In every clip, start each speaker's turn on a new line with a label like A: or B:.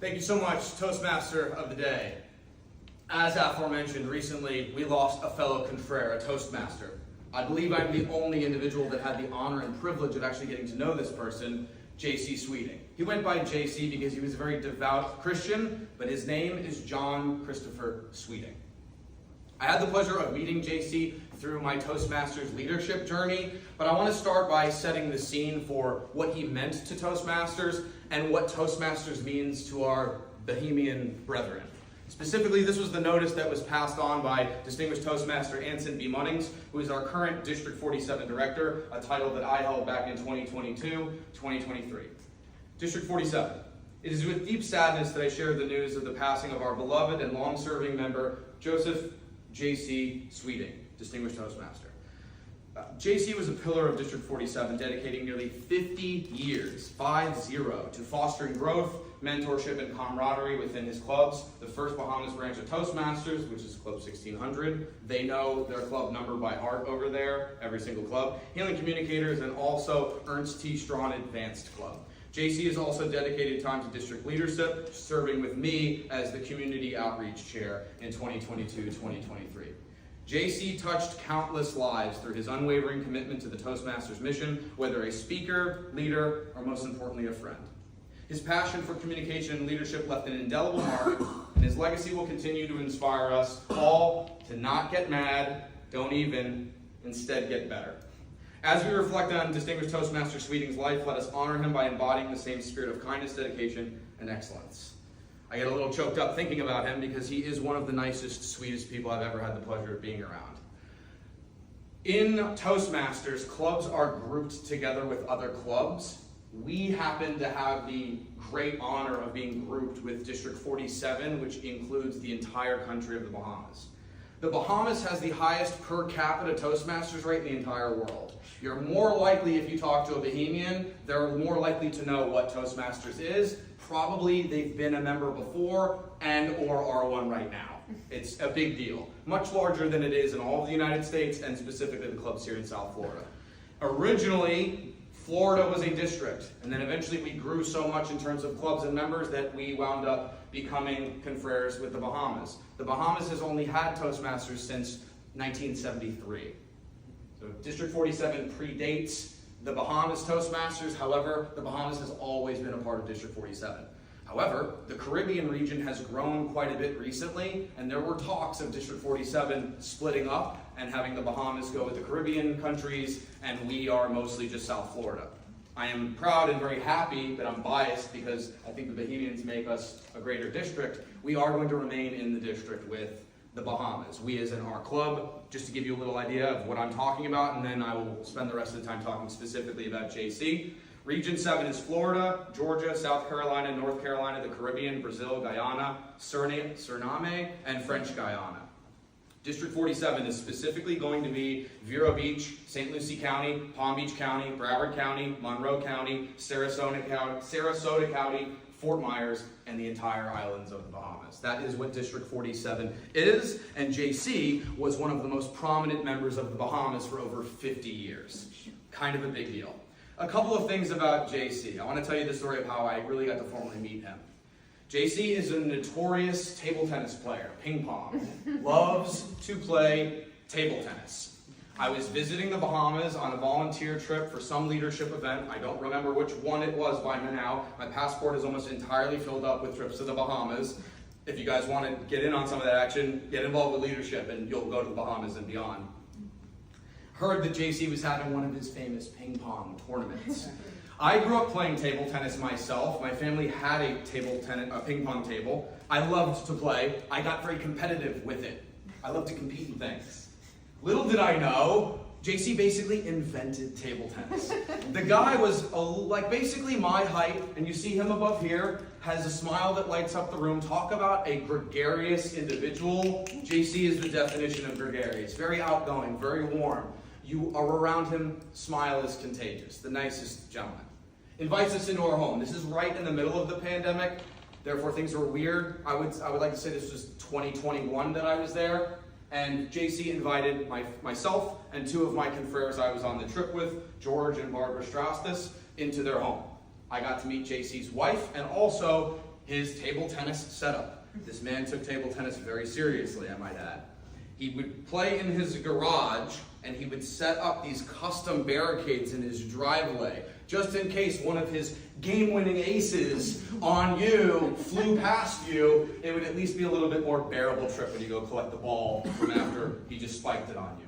A: Thank you so much, Toastmaster of the Day. As aforementioned, recently we lost a fellow confrere, a Toastmaster. I believe I'm the only individual that had the honor and privilege of actually getting to know this person, J.C. Sweeting. He went by J.C. because he was a very devout Christian, but his name is John Christopher Sweeting. I had the pleasure of meeting J.C. through my Toastmasters leadership journey, but I want to start by setting the scene for what he meant to Toastmasters and what Toastmasters means to our Bohemian brethren. Specifically, this was the notice that was passed on by Distinguished Toastmaster Anson B. Munnings, who is our current District 47 Director, a title that I held back in 2022-2023. District 47. It is with deep sadness that I share the news of the passing of our beloved and long-serving member, Joseph J.C. Sweeting, Distinguished Toastmaster. J.C. was a pillar of District 47, dedicating nearly 50 years, 50, to fostering growth, mentorship, and camaraderie within his clubs. The first Bahamas branch of Toastmasters, which is Club 1600. They know their club number by heart over there, every single club. Healing Communicators, and also Ernst T. Strawn Advanced Club. JC has also dedicated time to district leadership, serving with me as the Community Outreach Chair in 2022-2023. JC touched countless lives through his unwavering commitment to the Toastmasters mission, whether a speaker, leader, or most importantly, a friend. His passion for communication and leadership left an indelible mark, and his legacy will continue to inspire us all to not get mad, don't even, instead get better. As we reflect on Distinguished Toastmaster Sweeting's life, let us honor him by embodying the same spirit of kindness, dedication, and excellence. I get a little choked up thinking about him because he is one of the nicest, sweetest people I've ever had the pleasure of being around. In Toastmasters, clubs are grouped together with other clubs. We happen to have the great honor of being grouped with District 47, which includes the entire country of the Bahamas. The Bahamas has the highest per capita Toastmasters rate in the entire world. You're more likely, if you talk to a Bohemian, they're more likely to know what Toastmasters is. Probably they've been a member before and or are one right now. It's a big deal. Much larger than it is in all of the United States and specifically the clubs here in South Florida. Originally, Florida was a district, and then eventually we grew so much in terms of clubs and members that we wound up becoming confreres with the Bahamas. The Bahamas has only had Toastmasters since 1973. So District 47 predates the Bahamas Toastmasters. However, the Bahamas has always been a part of District 47. However, the Caribbean region has grown quite a bit recently, and there were talks of District 47 splitting up and having the Bahamas go with the Caribbean countries, and we are mostly just South Florida. I am proud and very happy, but I'm biased because I think the Bohemians make us a greater district. We are going to remain in the district with the Bahamas. We as in our club, just to give you a little idea of what I'm talking about, and then I will spend the rest of the time talking specifically about JC. Region 7 is Florida, Georgia, South Carolina, North Carolina, the Caribbean, Brazil, Guyana, Suriname, and French Guyana. District 47 is specifically going to be Vero Beach, St. Lucie County, Palm Beach County, Broward County, Monroe County, Sarasota County, Fort Myers, and the entire islands of the Bahamas. That is what District 47 is, and JC was one of the most prominent members of the Bahamas for over 50 years. Kind of a big deal. A couple of things about JC. I want to tell you the story of how I really got to formally meet him. JC is a notorious table tennis player, ping pong. Loves to play table tennis. I was visiting the Bahamas on a volunteer trip for some leadership event. I don't remember which one it was by now. My passport is almost entirely filled up with trips to the Bahamas. If you guys want to get in on some of that action, get involved with leadership and you'll go to the Bahamas and beyond. Heard that JC was having one of his famous ping pong tournaments. I grew up playing table tennis myself. My family had a ping pong table. I loved to play. I got very competitive with it. I love to compete in things. Little did I know, JC basically invented table tennis. The guy was basically my height, and you see him above here, has a smile that lights up the room. Talk about a gregarious individual. JC is the definition of gregarious. Very outgoing, very warm. You are around him, smile is contagious. The nicest gentleman. Invites us into our home. This is right in the middle of the pandemic, therefore things were weird. I would like to say this was 2021 that I was there, and JC invited myself and two of my confreres I was on the trip with, George and Barbara Straustis, into their home. I got to meet JC's wife, and also his table tennis setup. This man took table tennis very seriously, I might add. He would play in his garage, and he would set up these custom barricades in his driveway, just in case one of his game-winning aces on you flew past you. It would at least be a little bit more bearable trip when you go collect the ball from after he just spiked it on you.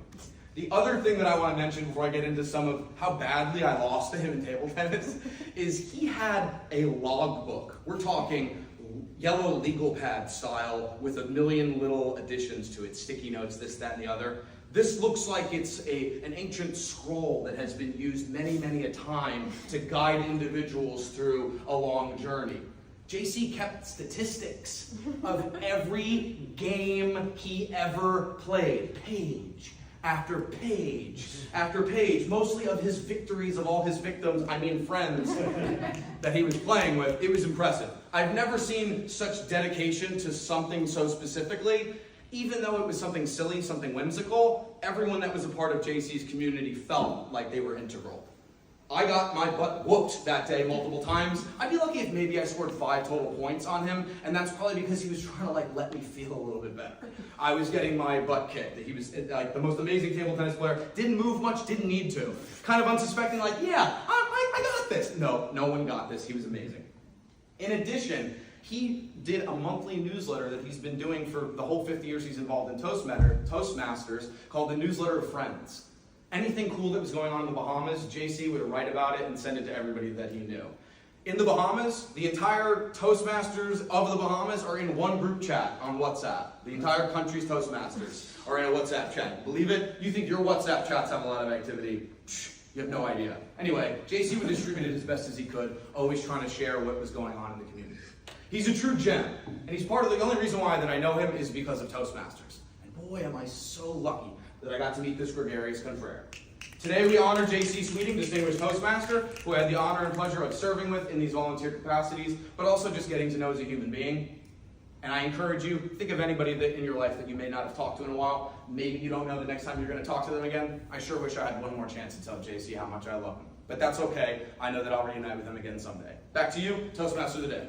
A: The other thing that I want to mention before I get into some of how badly I lost to him in table tennis is he had a logbook. We're talking yellow legal pad style with a million little additions to it, sticky notes, this, that, and the other. This looks like it's an ancient scroll that has been used many, many a time to guide individuals through a long journey. JC kept statistics of every game he ever played, page after page after page, mostly of his victories of all his victims, I mean friends, that he was playing with. It was impressive. I've never seen such dedication to something so specifically. Even though it was something silly, something whimsical, everyone that was a part of JC's community felt like they were integral. I got my butt whooped that day multiple times. I'd be lucky if maybe I scored 5 total points on him, and that's probably because he was trying to let me feel a little bit better. I was getting my butt kicked. He was like the most amazing table tennis player. Didn't move much, didn't need to. Kind of unsuspecting, like, yeah, I got this. No one got this. He was amazing. In addition, he did a monthly newsletter that he's been doing for the whole 50 years he's involved in Toastmasters called the Newsletter of Friends. Anything cool that was going on in the Bahamas, JC would write about it and send it to everybody that he knew. In the Bahamas, the entire Toastmasters of the Bahamas are in one group chat on WhatsApp. The entire country's Toastmasters are in a WhatsApp chat. Believe it? You think your WhatsApp chats have a lot of activity? You have no idea. Anyway, JC would distribute it as best as he could, always trying to share what was going on in the community. He's a true gem, and he's part of the only reason why that I know him is because of Toastmasters. And boy, am I so lucky that I got to meet this gregarious confrere. Today we honor J.C. Sweeting, distinguished Toastmaster, who I had the honor and pleasure of serving with in these volunteer capacities, but also just getting to know as a human being. And I encourage you, think of anybody that in your life that you may not have talked to in a while. Maybe you don't know the next time you're going to talk to them again. I sure wish I had one more chance to tell J.C. how much I love him. But that's okay. I know that I'll reunite with him again someday. Back to you, Toastmaster of the Day.